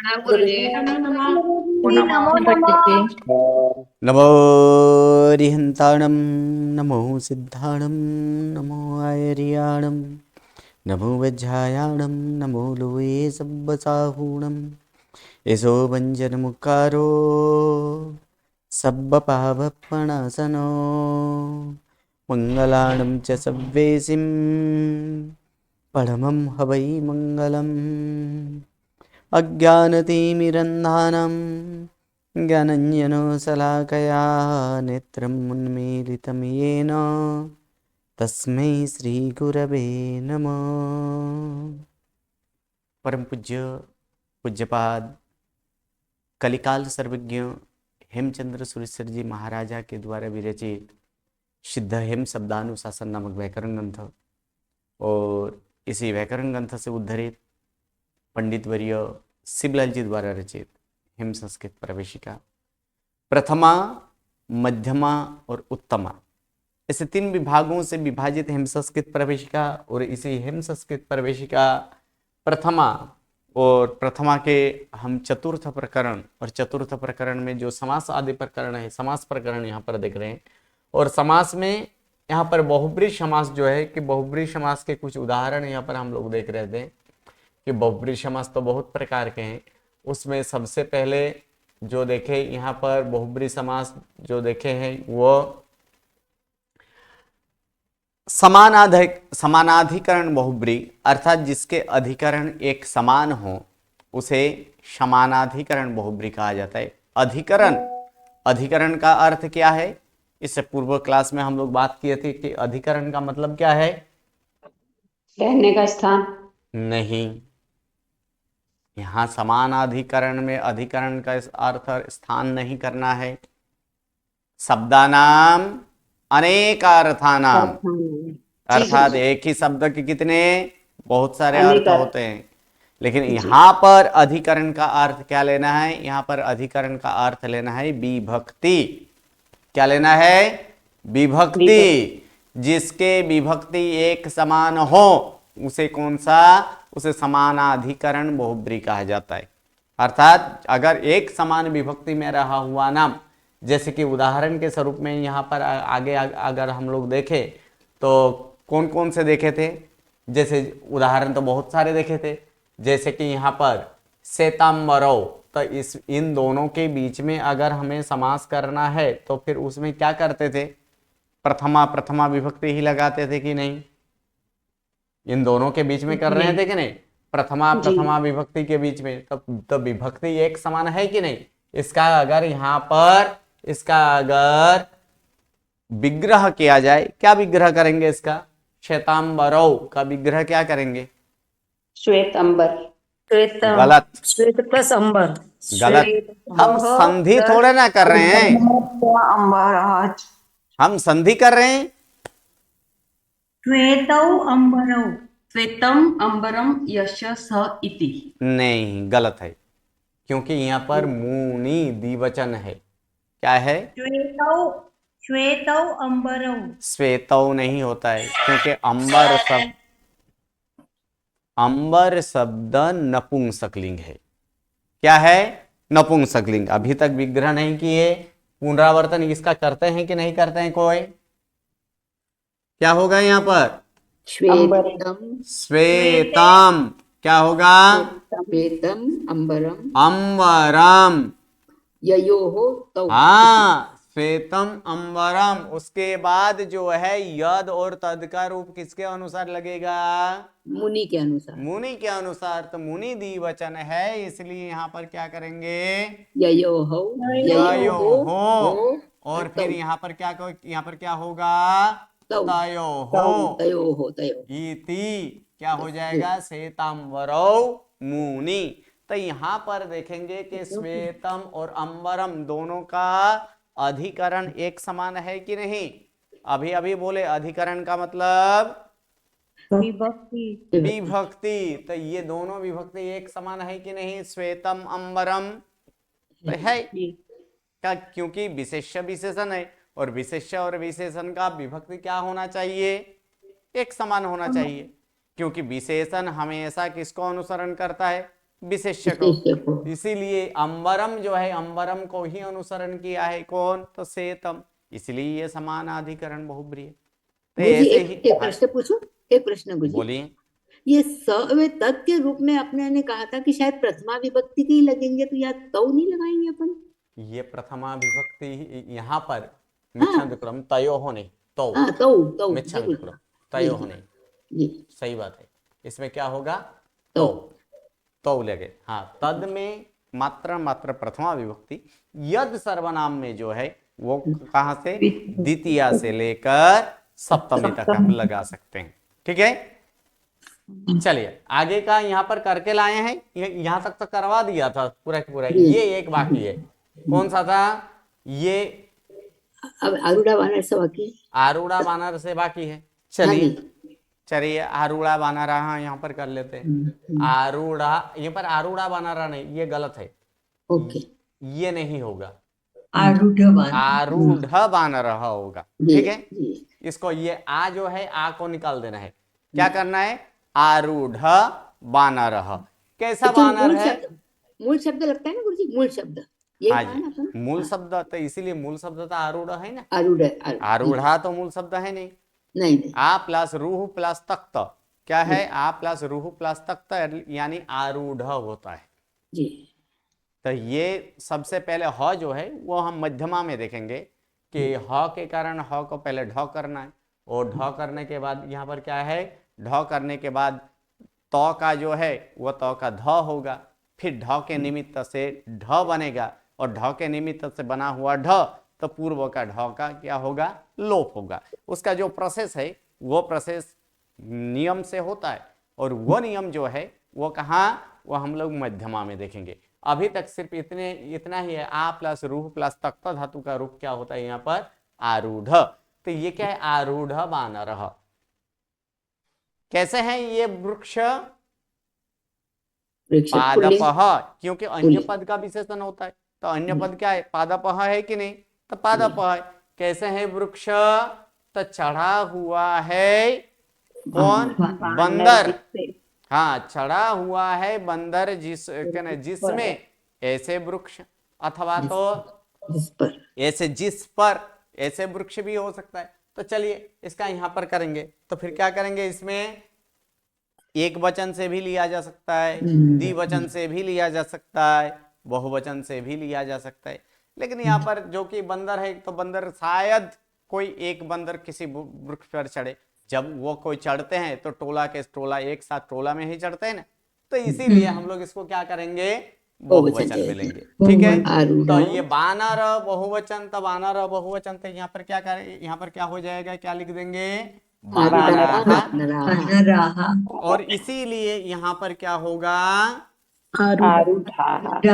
गुरुजी। नमो नमः। नमो रिहन्ताणं नमो सिद्धाणं नमो आयर्याणं नमो वज्रायाणं नमो लोये सब्बसाहूणं यशो वञ्जनमुखारो सब्बपावपणासनो मङ्गलाणं च सव्वेसिं परमं हवै मङ्गलम् अज्ञानतिमिरन्धानं ज्ञानञ्जनशलाकया नेत्रम् उन्मीलितं येन तस्मै श्रीगुरवे नमः। परम पूज्य पूज्यपाद कलिकाल सर्वज्ञ हेमचंद्र सुरेश्वर जी महाराजा के द्वारा विरचित सिद्ध हेम शब्दानुशासन नामक व्याकरण ग्रंथ और इसी व्याकरण ग्रंथ से उद्धरित पंडित वर्य शिवलाल जी द्वारा रचित हेम संस्कृत प्रवेशिका प्रथमा, मध्यमा और उत्तमा, ऐसे 3 विभागों से विभाजित हेम संस्कृत प्रवेशिका और इसी हेम संस्कृत प्रवेशिका प्रथमा और प्रथमा के हम चतुर्थ प्रकरण और चतुर्थ प्रकरण में जो समास आदि प्रकरण है, समास प्रकरण यहाँ पर देख रहे हैं। और समास में यहाँ पर बहुब्री समास जो है कि बहुब्री समास के कुछ उदाहरण यहाँ पर हम लोग देख रहे थे कि बहुब्री समास तो बहुत प्रकार के हैं। उसमें सबसे पहले जो देखे यहाँ पर बहुब्री समास जो देखे हैं वो समानाधिकरण बहुब्री, अर्थात जिसके अधिकरण एक समान हो उसे समानाधिकरण बहुब्री कहा जाता है। अधिकरण, अधिकरण का अर्थ क्या है? इससे पूर्व क्लास में हम लोग बात किए थे कि अधिकरण का मतलब क्या है? रहने का स्थान नहीं, यहाँ समानाधिकरण में अधिकरण का अर्थ स्थान नहीं करना है। शब्दानाम अनेकार्थानाम, अर्थात एक ही शब्द के कितने बहुत सारे अर्थ होते हैं, लेकिन यहाँ पर अधिकरण का अर्थ क्या लेना है? यहाँ पर अधिकरण का अर्थ लेना है विभक्ति। क्या लेना है? विभक्ति। जिसके विभक्ति एक समान हो उसे कौन सा? उसे समानाधिकरण बहुब्री कहा जाता है। अर्थात अगर एक समान विभक्ति में रहा हुआ नाम, जैसे कि उदाहरण के स्वरूप में यहाँ पर आगे अगर हम लोग देखें तो कौन कौन से देखे थे? जैसे उदाहरण तो बहुत सारे देखे थे, जैसे कि यहाँ पर श्वेतांबरौ, तो इन दोनों के बीच में अगर हमें समास करना है तो फिर उसमें क्या करते थे? प्रथमा विभक्ति ही लगाते थे कि नहीं? इन दोनों के बीच में कर रहे थे कि नहीं? प्रथमा विभक्ति के बीच में, तो विभक्ति एक समान है कि नहीं? इसका अगर यहाँ पर इसका अगर विग्रह किया जाए, क्या विग्रह करेंगे इसका? श्वेतांबरौ का विग्रह क्या करेंगे? श्वेतांबर। गलत, श्वेत प्लस अंबर। गलत। हम संधि थोड़े ना कर रहे हैं, हम संधि कर रहे हैं। श्वेतौ अंबरौ, श्वेतम अंबरम यश स इति। नहीं, गलत है, क्योंकि यहाँ पर मुनि द्विवचन है। क्या है? श्वेतौ अंबरौ। श्वेतौ नहीं होता है, क्योंकि अंबर शब्द नपुंसकलिंग है। क्या है? नपुंसकलिंग। अभी तक विग्रह नहीं किए, पुनरावर्तन इसका करते हैं कि नहीं करते हैं कोई? क्या होगा यहाँ पर? श्वेतम क्या होगा? श्वेतम अंबरम अंबरम। ययोः तौ। हाँ, श्वेतम अंबरम। उसके बाद जो है यद और तद का रूप किसके अनुसार लगेगा? मुनि के अनुसार। मुनि के अनुसार। तो मुनि द्विवचन है, इसलिए यहाँ पर क्या करेंगे? ययोः और फिर यहाँ पर क्या होगा? तयोः इति क्या हो जाएगा? श्वेतांबरौ मुनि। तो यहाँ पर देखेंगे कि श्वेतम और अंबरम दोनों का अधिकरण एक समान है कि नहीं? अभी अभी बोले अधिकरण का मतलब विभक्ति। तो ये दोनों विभक्ति एक समान है कि नहीं? श्वेतम अंबरम तो है क्या? क्योंकि विशेष्य विशेषण है, और विशेष्य और विशेषण का विभक्ति क्या होना चाहिए? एक समान होना चाहिए, क्योंकि विशेषण हमेशा किसको अनुसरण करता है? विशेष्य को। विशेष्य को। इसीलिए अंबरम जो है, अंबरम को ही अनुसरण किया है कौन, तो सेतम, इसलिए ये समानाधिकरण बहुब्रीहि। तो गुरुजी ऐसे एक ही, एक प्रश्न पूछूं, एक प्रश्न गुरुजी। बोलिए। ये स व तत् के रूप में अपने ने कहा था कि शायद प्रथमा विभक्ति के ही लगेंगे, तो या तो नहीं लगाएंगे अपन? ये प्रथमा विभक्ति यहाँ पर हाँ मिच्छन्द क्रम तयो होने, तो हाँ, तो जी मिच्छन्द गुरुजी, क्रम जी तयो जी होने, जी, सही बात है। इसमें क्या होगा, तो तो लगे। हाँ, तद में मात्र मात्र प्रथमा विभक्ति, यद सर्वनाम में जो है वो कहां से, द्वितीया से लेकर सप्तमी तक हम लगा सकते हैं। ठीक है, चलिए आगे का यहाँ पर करके लाए हैं, यहाँ तक तो करवा दिया था पूरा का पूरा। जी। ये एक बाकी है, कौन सा था ये, अब आरूढ़ा वानर से बाकी है। आरूढ़ा बानर से बाकी है। हाँ चलिए जी। चलिए आरूढ़ा बानरा, हाँ यहाँ पर कर लेते हैं। आरूढ़ा, यहाँ पर आरूढ़ा बानरा नहीं, ये गलत है, ओके, ये नहीं होगा, आरूढ़ वानर। आरूढ़ बानर होगा। जी ठीक है, जी इसको ये आ जो है, आ को निकाल देना है। क्या करना है, आरूढ़ बानर, कैसा लेकिन बानर है, मूल शब्द लगता है ना गुरुजी, मूल शब्द ये हाँ कहा ना जी, अपन। मूल हाँ, शब्द, तो इसीलिए मूल शब्द तो आरूढ़ है ना, आरूढ़ आरूढ़ा तो मूल शब्द है नहीं। नहीं नहीं, आ प्लस रूह प्लस तख्त, क्या है, आ प्लस रूह प्लस तख्त यानी आरूढ़ होता है। जी तो ये सबसे पहले ह जो है वो हम मध्यमा में देखेंगे कि ह के कारण ह को पहले ढ करना है, और ढ करने के बाद यहाँ पर क्या है, ढ करने के बाद तो का जो है वो तो का ध होगा, फिर ढ के निमित्त से ढ बनेगा, और ढ के निमित्त से बना हुआ ढ, तो पूर्व का ढ का क्या होगा, लोप होगा। उसका जो प्रोसेस है वो प्रोसेस नियम से होता है, और वो नियम जो है वो कहाँ, वो हम लोग मध्यमा में देखेंगे। अभी तक सिर्फ इतना ही है, आ प्लस रूह प्लस तख्त धातु का रूप क्या होता है यहाँ पर, आरूढ़। तो ये क्या है, आरूढ़ बानर। कैसे हैं ये वृक्ष, पादपः, क्योंकि अन्य पद का विशेषण होता है, तो अन्य पद क्या है, पादपः है कि नहीं, तो पादपः है। कैसे है वृक्ष, तो चढ़ा हुआ है कौन, बंदर, हाँ चढ़ा हुआ है बंदर, जिसमें ऐसे वृक्ष, अथवा तो जिस पर, ऐसे जिस पर, ऐसे वृक्ष भी हो सकता है। तो चलिए इसका यहां पर करेंगे, तो फिर क्या करेंगे, इसमें एक वचन से भी लिया जा सकता है, द्विवचन से भी लिया जा सकता है, बहुवचन से भी लिया जा सकता है। लेकिन यहाँ पर जो कि बंदर है, तो बंदर शायद कोई एक बंदर किसी वृक्ष पर चढ़े, जब वो कोई चढ़ते हैं तो टोला के टोला एक साथ टोला में ही चढ़ते हैं ना, तो इसीलिए हम लोग इसको क्या करेंगे, बहुवचन में लेंगे। ठीक है, तो ये बानर बहुवचन, तो बानर बहुवचन, तो यहाँ पर क्या करें, यहाँ पर क्या हो जाएगा, क्या लिख देंगे, बानराहा। और इसीलिए यहाँ पर क्या होगा, आरूढ़ाहा,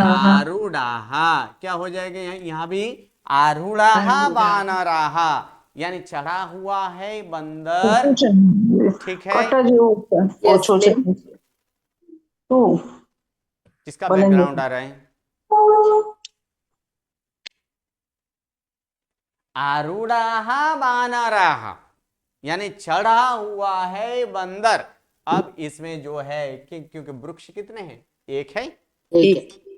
क्या हो जाएगा, यहाँ भी आरूढ़ाहा बानराहा, यानी चढ़ा हुआ है बंदर। ठीक है, किसका बैकग्राउंड आ रहा है, आरूढ़ाहा बानराहा, यानी चढ़ा हुआ है बंदर। अब इसमें जो है कि क्योंकि वृक्ष कितने हैं, एक है,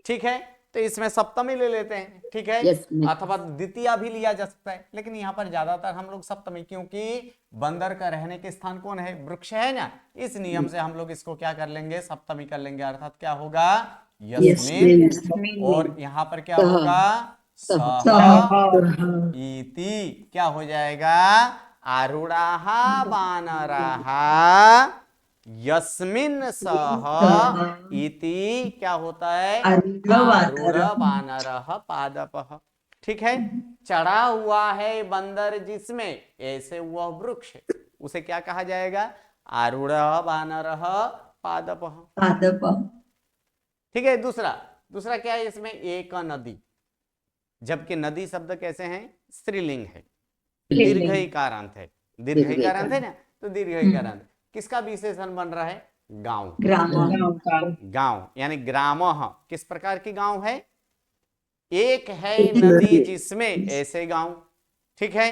ठीक है, तो इसमें सप्तमी ले लेते हैं। ठीक है, अथवा द्वितीया भी लिया जा सकता है, लेकिन यहाँ पर ज्यादातर हम लोग सप्तमी, क्योंकि बंदर का रहने के स्थान कौन है, वृक्ष है ना, इस नियम से हम लोग इसको क्या कर लेंगे, सप्तमी कर लेंगे, अर्थात क्या होगा, यस्मिन। और यहाँ पर क्या होगा, सह इति, क्या हो जाएगा, आरूढ़ाहा बानराहा यस्मिन सह इति, क्या होता है, आरूढ़ बानरः पादपः। ठीक है, चढ़ा हुआ है बंदर जिसमें ऐसे वह वृक्ष, उसे क्या कहा जाएगा, आरूढ़ बानरः पादपः। ठीक है, दूसरा क्या है इसमें, एक नदी, जबकि नदी शब्द कैसे हैं, स्त्रीलिंग है, दीर्घ इकारांत है, दीर्घ इकारांत है ना, तो दीर्घ इकारांत किसका विशेषण बन रहा है, गांव, गांव यानी ग्रामः, किस प्रकार की गांव है, एक है नदी जिसमें ऐसे गांव। ठीक है,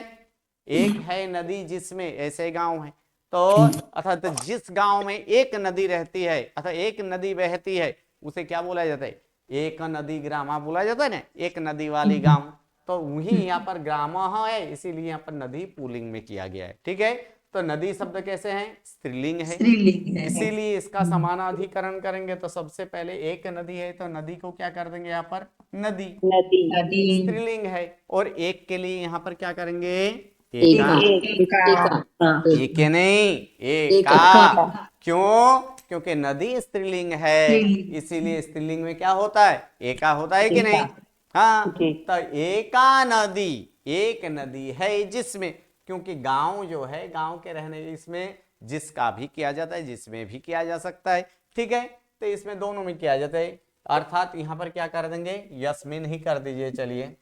एक है नदी जिसमें ऐसे गांव है, तो अर्थात जिस गांव में एक नदी रहती है, अर्थात एक नदी बहती है, उसे क्या बोला जाता है? एक नदी ग्रामा बोला जाता है ना, एक नदी वाली गांव। तो वही यहाँ पर ग्रामा है, इसीलिए यहाँ पर नदी पुल्लिंग में किया गया है। ठीक है, तो नदी शब्द कैसे है? स्त्रीलिंग है, स्त्रीलिंग है। इसीलिए इसका समानाधिकरण करेंगे तो सबसे पहले एक नदी है तो नदी को क्या कर देंगे यहाँ पर? नदी। नदी। नदी। स्त्रीलिंग है, और एक के लिए यहाँ पर क्या करेंगे? एका। एका। एका। एक नहीं, एका। एका। क्यों? क्योंकि नदी स्त्रीलिंग है, स्त्रीलिंग। इसीलिए स्त्रीलिंग में क्या होता है? एका होता है कि नहीं? हाँ, तो एका नदी, एक नदी है जिसमें, क्योंकि गांव जो है, गांव के रहने, इसमें जिसका भी किया जाता है, जिसमें भी किया जा सकता है। ठीक है, तो इसमें दोनों में किया जाता है, अर्थात यहाँ पर क्या कर देंगे? यस्मिन ही कर दीजिए। चलिए,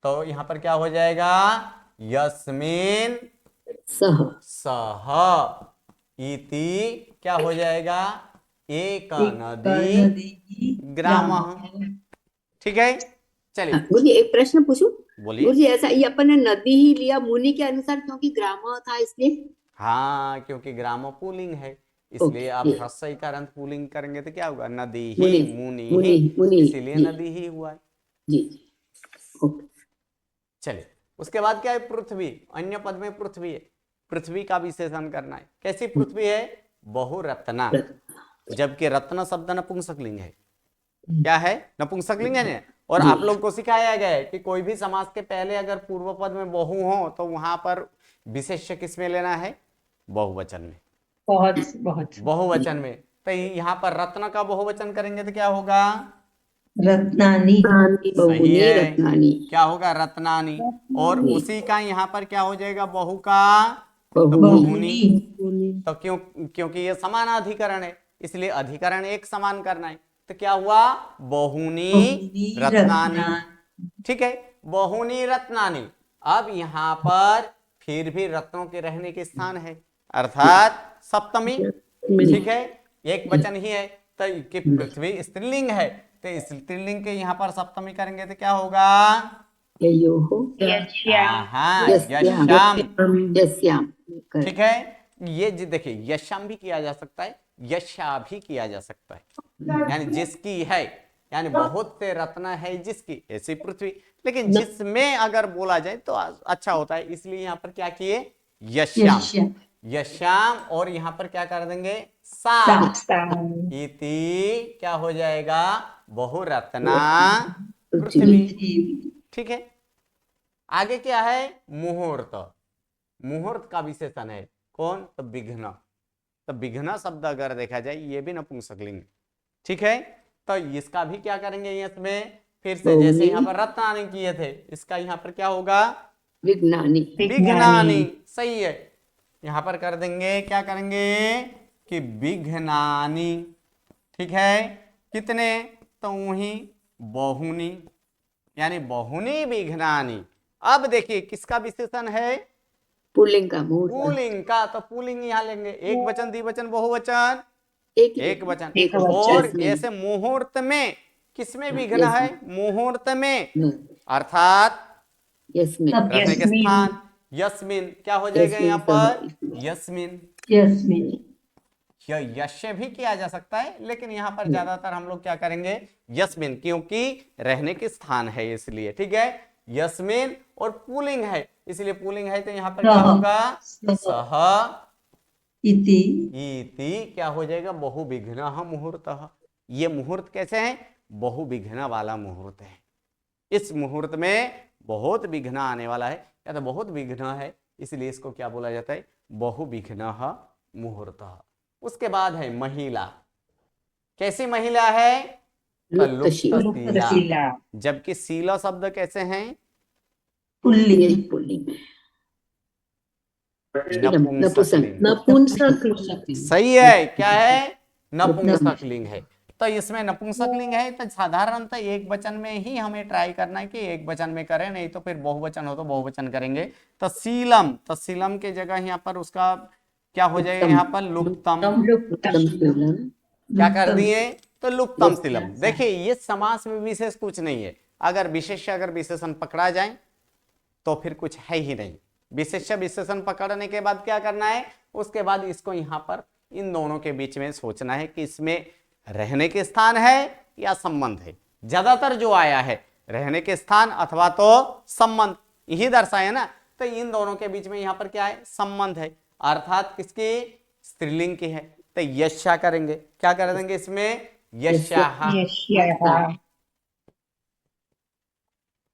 तो यहाँ पर क्या हो जाएगा? यस्मिन सह। सह इति क्या हो जाएगा? एक नदी ग्रामः। ठीक है, चलिए मुझे एक प्रश्न पूछूं? बोलिए। गुरुजी, ऐसा ये अपन ने नदी ही लिया मुनि के अनुसार, क्योंकि ग्रामर था इसलिए? हाँ, क्योंकि ग्राम पुल्लिंग है, इसलिए आप ओके। ह्रस्व इकारंत पुल्लिंग करेंगे तो क्या होगा? नदी ही, मुनि। मुनि मुनि। ही, मुनि। इसीलिए जी। नदी ही हुआ है। जी। ओके। चलिए, उसके बाद क्या है? पृथ्वी। अन्य पद में पृथ्वी है, पृथ्वी का विशेषण करना है। कैसी पृथ्वी है? बहुरत्ना, जबकि रत्न शब्द नपुंसकलिंग है। क्या है? नपुंसकलिंग है ना। और आप लोग को सिखाया गया है कि कोई भी समास के पहले अगर पूर्व पद में बहु हो तो वहां पर विशेष्य किस में लेना है? बहुवचन में। बहुत बहुत बहुवचन में। तो यहाँ पर रत्न का बहुवचन करेंगे तो क्या होगा? रत्नानी। सही बहुनी है, रत्नानी। क्या होगा? रत्नानी। और उसी का यहाँ पर क्या हो जाएगा? बहु का तो बहुनी। बहुनी। तो क्योंकि ये समानाधिकरण है, इसलिए अधिकरण एक समान करना है। तो क्या हुआ? बहुनी रत्नानी। ठीक है, बहुनी रत्नानी। अब यहाँ पर फिर भी रत्नों के रहने के स्थान है, अर्थात सप्तमी। ठीक है, एक वचन ही है, तो कि पृथ्वी स्त्रीलिंग है, तो इस स्त्रीलिंग के यहाँ पर सप्तमी करेंगे तो क्या होगा? हाँ, यश्याम। यस्याम। ठीक है, ये देखिए, यश्याम भी किया जा सकता है, यशा भी किया जा सकता है, यानी जिसकी है, यानी बहुत से रत्न है जिसकी, ऐसी पृथ्वी। लेकिन जिसमें अगर बोला जाए तो अच्छा होता है, इसलिए यहाँ पर क्या किए? यश्याम। यश्याम, और यहाँ पर क्या कर देंगे? सा इति क्या हो जाएगा? बहुरत्ना पृथ्वी। ठीक है, आगे क्या है? मुहूर्त। मुहूर्त का विशेषण है कौन? तो विघ्न। तो विघ्न शब्द अगर देखा जाए ये भी नपुंसकलिंग। ठीक है, तो इसका भी क्या करेंगे? इसमें फिर से जैसे यहाँ पर रत्नानी किए थे, इसका यहाँ पर क्या होगा? विज्ञानी। विघ्नानी। सही है, यहाँ पर कर देंगे, क्या करेंगे कि विघ्नानी। ठीक है, कितने? तो वही बहुनी, यानी बहुनी विघ्नानी। अब देखिए किसका विशेषण है? पुल्लिंग का। मुहूर्त। पुल्लिंग का, तो पुल्लिंग यहाँ लेंगे, एक वचन, द्विवचन, बहुवचन, एक वचन। एक और वचन। ऐसे मुहूर्त में किसमें विघ्न है? मुहूर्त में, अर्थात यस्मिन। रहने के स्थान। यस्मिन क्या हो जाएगा यहाँ पर? यस्मिन। यश्य भी किया जा सकता है, लेकिन यहाँ पर ज्यादातर हम लोग क्या करेंगे? यस्मिन, क्योंकि रहने के स्थान है इसलिए। ठीक है, यस्मिन, और पुल्लिंग है, इसलिए पुल्लिंग है तो यहाँ पर क्या होगा? सह इति क्या हो जाएगा? बहुविघ्न मुहूर्त। ये मुहूर्त कैसे है? बहुविघ्न वाला मुहूर्त है। इस मुहूर्त में बहुत विघ्न आने वाला है, या तो बहुत विघ्न है, इसलिए इसको क्या बोला जाता है? बहुविघ्न मुहूर्त। उसके बाद है महिला। कैसी महिला है? तो लुप्तशीला। जबकि शीला शब्द कैसे हैं? पुल्लिंग। नपुंसकलिंग। सही है, क्या है? नपुंसकलिंग है। तो इसमें नपुंसकलिंग है तो साधारणतः एक वचन में ही हमें ट्राई करना है कि एक वचन में करें, नहीं तो फिर बहुवचन हो तो बहुवचन करेंगे। तो शीलम, तो शीलम के जगह यहाँ पर उसका क्या हो जाएगा? यहाँ पर लुप्तम। क्या कर दिए? तो लुप्तम शीलम। देखिए, ये समास में विशेष कुछ नहीं है, अगर विशेष्य अगर विशेषण पकड़ा जाए तो फिर कुछ है ही नहीं। विशेष्य विशेषण पकड़ने के बाद क्या करना है? उसके बाद इसको यहाँ पर इन दोनों के बीच में सोचना है कि इसमें रहने के स्थान है या संबंध है। ज्यादातर जो आया है रहने के स्थान अथवा तो संबंध यही दर्शाया ना, तो इन दोनों के बीच में यहां पर क्या है, संबंध है, अर्थात किसकी, स्त्रीलिंग की है। तो यशा करेंगे, क्या कर देंगे इसमें, यशाह, यश्याः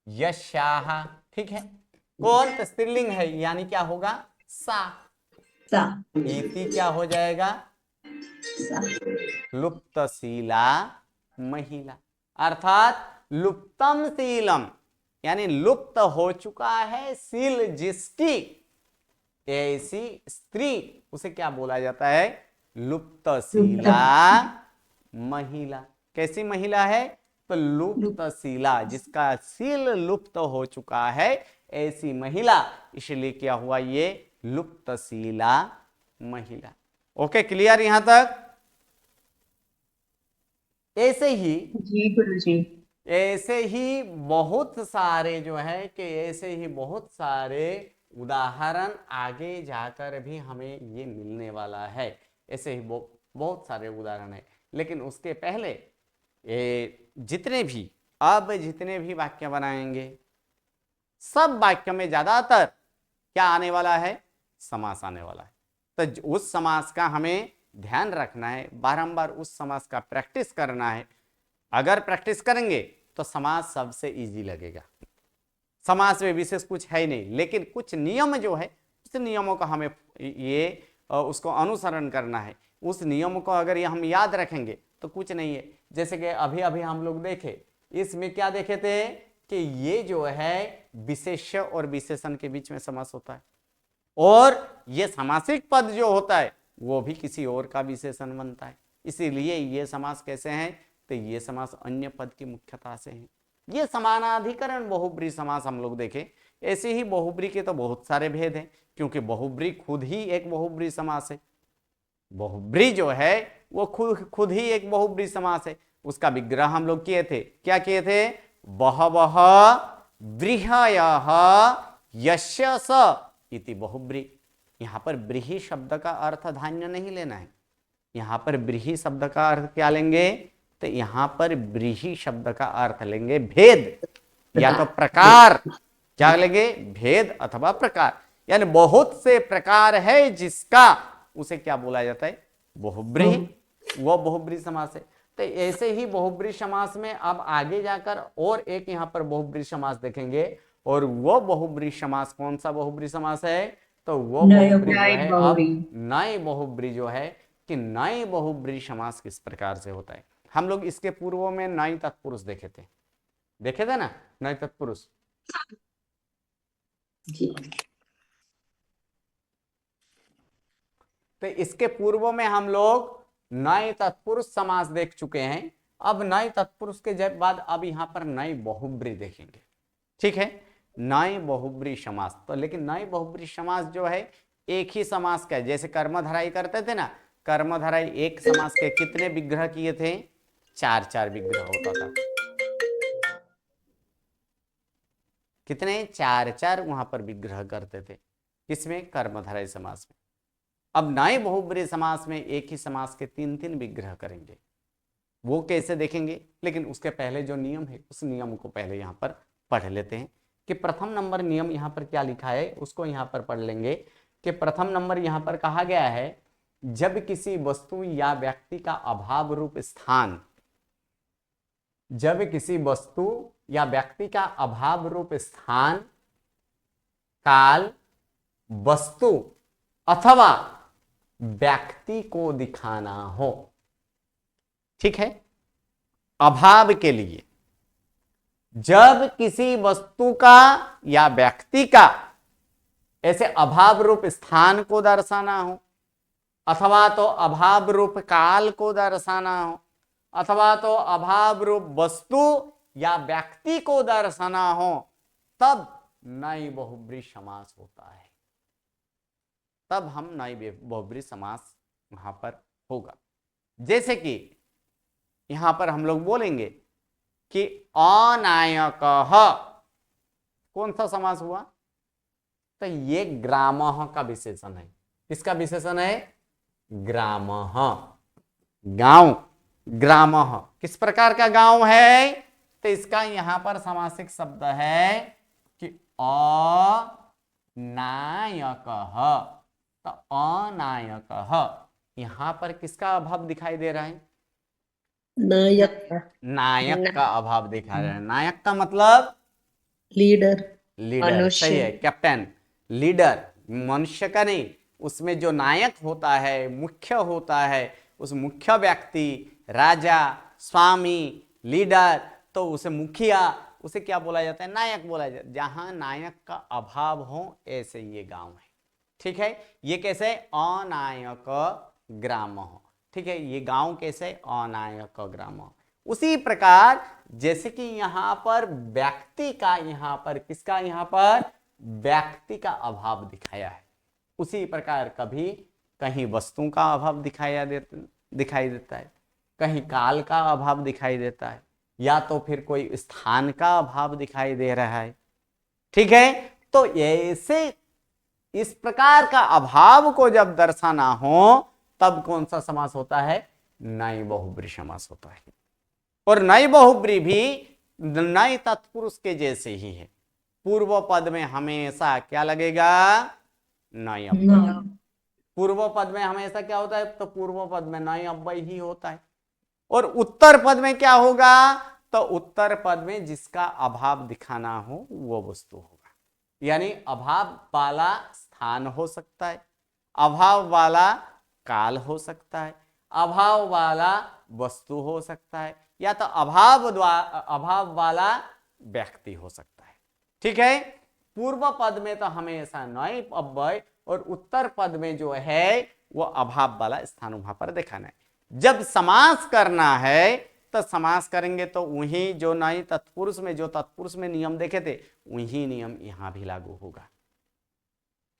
यशाह, ठीक है। कौन, तो स्त्रीलिंग है, यानी क्या होगा, सा। सा इति क्या हो जाएगा, सा लुप्तशीला महिला, अर्थात लुप्तम शीलम, यानी लुप्त हो चुका है शील जिसकी, ऐसी स्त्री, उसे क्या बोला जाता है, लुप्तशीला महिला। कैसी महिला है, तो लुप्तशीला, जिसका शील लुप्त हो चुका है ऐसी महिला, इसलिए क्या हुआ, ये लुप्तशीला महिला। ओके, क्लियर यहां तक। ऐसे ही जी गुरुजी। ऐसे ही बहुत सारे जो है कि ऐसे ही बहुत सारे उदाहरण आगे जाकर भी हमें ये मिलने वाला है। ऐसे ही बहुत सारे उदाहरण है, लेकिन उसके पहले जितने भी वाक्य बनाएंगे, सब वाक्य में ज्यादातर क्या आने वाला है, समास आने वाला है। तो उस समास का हमें ध्यान रखना है, बारंबार उस समास का प्रैक्टिस करना है। अगर प्रैक्टिस करेंगे तो समास सबसे इजी लगेगा। समास में विशेष कुछ है ही नहीं, लेकिन कुछ नियम जो है, उस नियमों का हमें उसको अनुसरण करना है। उस नियम को अगर ये हम याद रखेंगे तो कुछ नहीं है। जैसे कि अभी अभी हम लोग देखे, इसमें क्या देखे थे कि ये जो है विशेष्य और विशेषण के बीच में समास होता है, और ये समासिक पद जो होता है वो भी किसी और का विशेषण बनता है। इसीलिए ये समास कैसे हैं, तो ये समास अन्य पद की मुख्यता से हैं। ये समानाधिकरण बहुब्री समास हम लोग देखें। ऐसे ही बहुब्री के तो बहुत सारे भेद हैं, क्योंकि बहुब्री खुद ही एक बहुब्री समास है। बहुब्री जो है वो खुद ही एक बहुब्री समास है। उसका विग्रह हम लोग किए थे, क्या किए थे, बहवः व्रीहयः यस्य स इति बहुब्री। यहां पर व्रीहि शब्द का अर्थ धान्य नहीं लेना है। यहां पर व्रीहि शब्द का अर्थ क्या लेंगे, तो यहां पर व्रीहि शब्द का अर्थ लेंगे भेद या तो प्रकार। क्या लेंगे, भेद अथवा प्रकार, यानी बहुत से प्रकार है जिसका, उसे क्या बोला जाता है, बहुब्रीहि। वो बहुब्री समास है। तो ऐसे ही बहुब्री समास में अब आगे जाकर और एक यहां पर बहुब्री समास देखेंगे, और वो बहुब्री समास कौन सा बहुब्री समास है, तो वो बहुब्री जो है, अब नए बहुब्री जो है कि नए बहुब्री समास किस प्रकार से होता है। हम लोग इसके पूर्व में नई तत्पुरुष देखे थे ना, नए तत्पुरुष। तो इसके पूर्व में हम लोग नए तत्पुरुष समास देख चुके हैं। अब नए तत्पुरुष के बाद अब यहां पर नई बहुब्री देखेंगे, ठीक है, नए बहुब्री समास। तो लेकिन नए बहुब्री समास जो है एक ही समास का है। जैसे कर्मधारय करते थे ना, कर्मधारय एक समास के कितने विग्रह किए थे, 4 विग्रह होता था। कितने, 4 वहां पर विग्रह करते थे, किसमें, कर्मधारय समास में। अब नए बहुब्री समास में एक ही समास के 3 विग्रह करेंगे। वो कैसे देखेंगे, लेकिन उसके पहले जो नियम है उस नियम को पहले यहां पर पढ़ लेते हैं कि प्रथम नंबर नियम यहां पर क्या लिखा है, उसको यहां पर पढ़ लेंगे कि प्रथम नंबर यहां पर कहा गया है, जब किसी वस्तु या व्यक्ति का अभाव रूप स्थान, जब किसी वस्तु या व्यक्ति का अभाव रूप स्थान, काल, वस्तु अथवा व्यक्ति को दिखाना हो, ठीक है, अभाव के लिए जब किसी वस्तु का या व्यक्ति का ऐसे अभाव रूप स्थान को दर्शाना हो, अथवा तो अभाव रूप काल को दर्शाना हो, अथवा तो अभाव रूप वस्तु या व्यक्ति को दर्शाना हो, तब नई बहुब्री समास होता है। तब हम नई बहुब्री समास वहां पर होगा। जैसे कि यहां पर हम लोग बोलेंगे कि अनायकः, कौन सा समास हुआ, तो ये ग्रामः का विशेषण है। किसका विशेषण है, ग्रामः, गांव, ग्रामः किस प्रकार का गांव है? तो इसका यहां पर समासिक शब्द है कि अनायकः। तो अनायकः, यहां पर किसका अभाव दिखाई दे रहा है? नायक, नायक का अभाव दिखा रहा है। नायक का मतलब लीडर, लीडर, मनुष्य। सही है, कैप्टन, लीडर, मनुष्य का नहीं, उसमें जो नायक होता है, मुख्य होता है, उस मुख्य व्यक्ति, राजा, स्वामी, लीडर, तो उसे मुखिया, उसे क्या बोला जाता है? नायक बोला जाता है। जहां नायक का अभाव हो ऐसे ये गांव है। ठीक है, ये कैसे? अनायक ग्राम हो। ठीक है, ये गांव कैसे? अनायक ग्राम। उसी प्रकार जैसे कि यहां पर व्यक्ति का, यहां पर किसका, यहां पर व्यक्ति का अभाव दिखाया है, उसी प्रकार कभी कहीं वस्तु का अभाव दिखाई देता है, कहीं काल का अभाव दिखाई देता है, या तो फिर कोई स्थान का अभाव दिखाई दे रहा है। ठीक है, तो ऐसे इस प्रकार का अभाव को जब दर्शाना हो तब कौन सा समास होता है? नई बहुब्री समास होता है। और नई बहुब्री भी नई तत्पुरुष के जैसे ही है। पूर्व पद में हमेशा क्या लगेगा? नई अव्यय। पूर्व पद में हमेशा क्या होता है? तो पूर्व पद में नई अव्यय ही होता है। और उत्तर पद में क्या होगा? तो उत्तर पद में जिसका अभाव दिखाना हो वो वस्तु होगा। यानी अभाव वाला स्थान हो सकता है, अभाव वाला काल हो सकता है, अभाव वाला वस्तु हो सकता है, या तो अभाव वाला व्यक्ति हो सकता है। ठीक है, पूर्व पद में तो हमेशा नए अव्यय, और उत्तर पद में जो है वो अभाव वाला स्थान वहां पर दिखाना है। जब समास करना है तो समास करेंगे तो वही जो नई तत्पुरुष में, जो तत्पुरुष में नियम देखे थे, वही नियम यहां भी लागू होगा।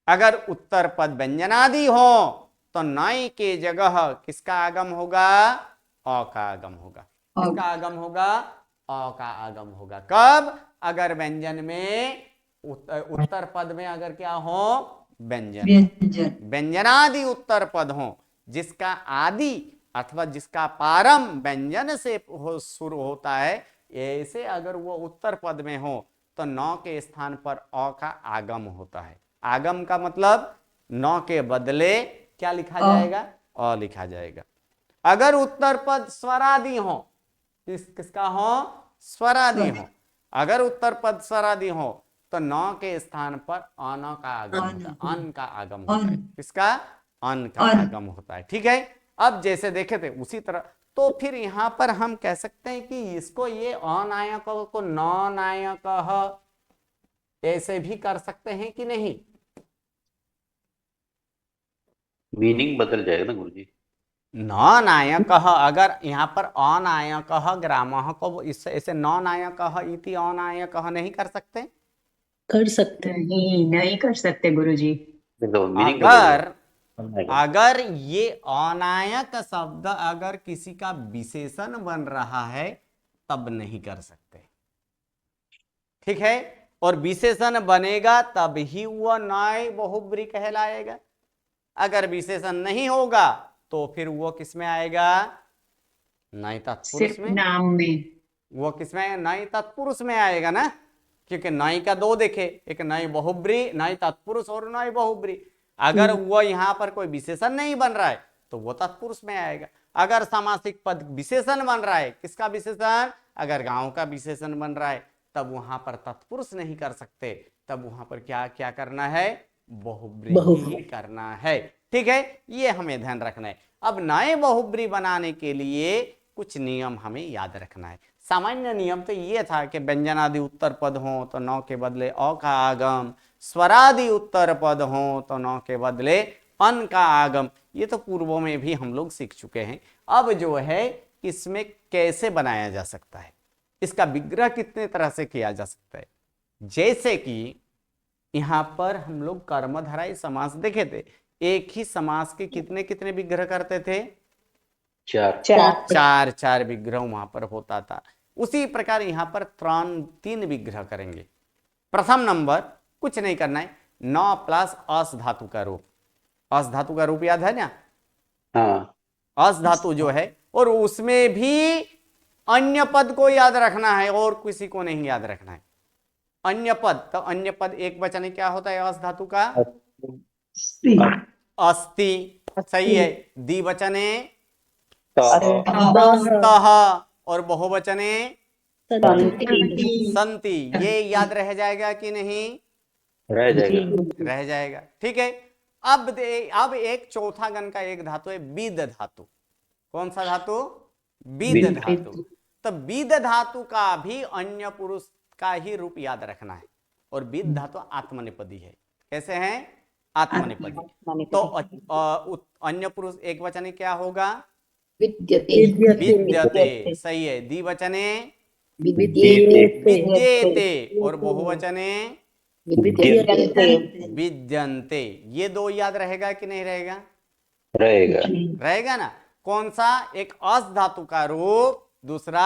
अगर उत्तर पद व्यंजनादि हो तो नई के जगह किसका आगम होगा? अ का आगम होगा। किसका आगम होगा? अ का आगम होगा। कब? अगर व्यंजन में उत्तर पद में अगर क्या हो? व्यंजन, व्यंजनादि उत्तर पद हो, जिसका आदि अथवा जिसका प्रारंभ व्यंजन से शुरू होता है, ऐसे अगर वो उत्तर पद में हो तो न के स्थान पर अ का आगम होता है। आगम का मतलब न के बदले क्या लिखा जाएगा? अ लिखा जाएगा। अगर उत्तर पद स्वरादि हो, किसका हो? स्वरादि हो। अगर उत्तर पद स्वरादि हो तो न के स्थान पर अन का आगम होता है, अन का आगम होता है। किसका? अन का आगम होता है। ठीक है, अब जैसे देखे थे उसी तरह, तो फिर यहां पर हम कह सकते हैं कि इसको ये अनायक को न नायक ऐसे भी कर सकते हैं कि नहीं? मीनिंग बदल जाएगा ना गुरुजी। न नायक, अगर यहाँ पर अनायक ग्रामः को इस ऐसे न नायक इति अनायक नहीं कर सकते? कर सकते हैं। नहीं कर सकते गुरुजी। देखो मीनिंग बदल अगर जाएगा। अगर ये अनायक शब्द अगर किसी का विशेषण बन रहा है तब नहीं कर सकते। ठीक है, और विशेषण बनेगा तब ही वह नए बहुब्री कहलाएगा। अगर विशेषण नहीं होगा तो फिर वो किस में आएगा? नए तत्पुरुष सिर्फ में। नाम में। वो किसमें? नए तत्पुरुष में आएगा ना, क्योंकि नई का दो देखे, एक नई बहुब्री, नई तत्पुरुष और नई बहुब्री। अगर वो यहां पर कोई विशेषण नहीं बन रहा है तो वो तत्पुरुष में आएगा। अगर सामासिक पद विशेषण बन रहा है, किसका विशेषण? अगर गांव का विशेषण बन रहा है, तब वहां पर तत्पुरुष नहीं कर सकते, तब वहां पर क्या क्या करना है? बहुब्री ही करना है। ठीक है, ये हमें ध्यान रखना है। अब नए बहुब्री बनाने के लिए कुछ नियम हमें याद रखना है। सामान्य नियम तो ये था कि व्यंजनादि उत्तर पद हो तो न के बदले अ का आगम, स्वरादि उत्तर पद हो तो न के बदले अन का आगम। ये तो पूर्वों में भी हम लोग सीख चुके हैं। अब जो है इसमें कैसे बनाया जा सकता है, इसका विग्रह कितने तरह से किया जा सकता है। जैसे कि यहां पर हम लोग कर्मधारय समास देखे थे, एक ही समास के कितने कितने विग्रह करते थे? चार। चार विग्रह वहां पर होता था। उसी प्रकार यहां पर तीन विग्रह करेंगे। प्रथम नंबर कुछ नहीं करना है, न प्लस अस धातु का रूप। अस धातु का रूप याद है ना? हाँ अस धातु जो है, और उसमें भी अन्य पद को याद रखना है और किसी को नहीं याद रखना है। अन्य पद, तो अन्य पद एक वचन क्या होता है अस धातु का? अस्ति, सही है। द्विवचने स्तः और बहुवचने संति। ये याद रह जाएगा कि नहीं? रह जाएगा। रह जाएगा, ठीक है। अब एक चौथा गण का एक धातु है विद धातु। कौन सा धातु? With with. धातु। तो विद धातु का भी अन्य पुरुष का ही रूप याद रखना है, और विद धातु आत्मनेपदी है। कैसे है? आत्मनेपदी। तो अन्य पुरुष एक वचने क्या होगा? विद्यते विद्यते, सही है। द्विवचने विद्यते विद्येते और बहुवचने विद्यते विद्यन्ते। ये दो याद रहेगा कि नहीं रहेगा? रहेगा। रहेगा ना। कौन सा? एक अस धातु का रूप, दूसरा